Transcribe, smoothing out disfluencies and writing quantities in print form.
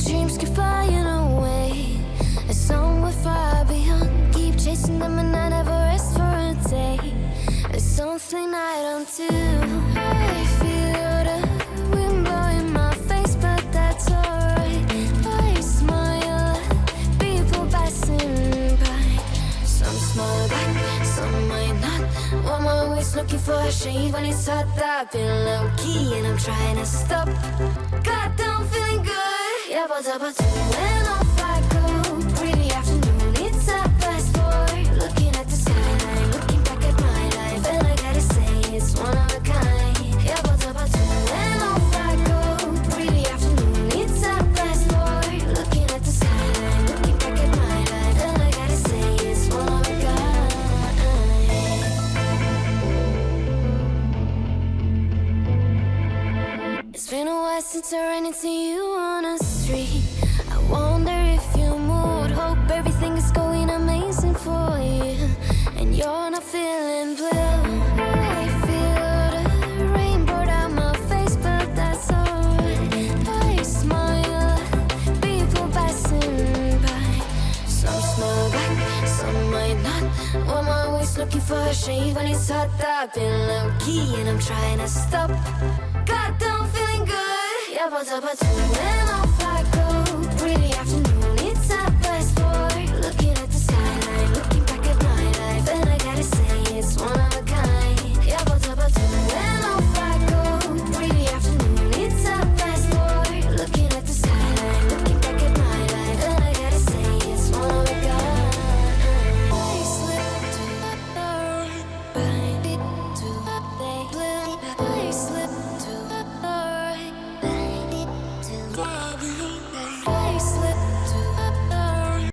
dreams keep flying away, as somewhere far beyond. Keep chasing them and I never rest for a day. There's something I don't do. I feel the wind blowing my face, but that's alright. I smile at people passing by. Some smile back, some might not. I'm always looking for a shade when it's hot. I've been low key and I'm trying to stop. Goddamn feeling good. Yeah, but when off I go. Pretty afternoon, it's a fast forward. Looking at the skyline, looking back at my life, and I gotta say it's one of a kind. Yeah, but when off I go. Pretty afternoon, it's a fast forward. Looking at the skyline, looking back at my life, and I gotta say it's one of a kind. It's been a while since I ran into you on a street. I wonder if you moved. Hope everything is going amazing for you, and you're not feeling blue. I feel the rain pour down my face, but that's alright. I smile at people passing by. Some smile back, some might not. I'm always looking for a shade when it's hot. I've been low key and I'm trying to stop. Goddamn feeling good. Yeah, but when off I go. Pretty afternoon, it's a fast forward. Looking at the skyline, looking back at my life, and I gotta say it's one of a kind. Yeah, but when off I go. Pretty afternoon, it's a fast forward. Looking at the skyline, looking back at my life, and I gotta say it's one of a kind. I slip to the right, bind it to the blue. I slip to the right, bind it to the blue.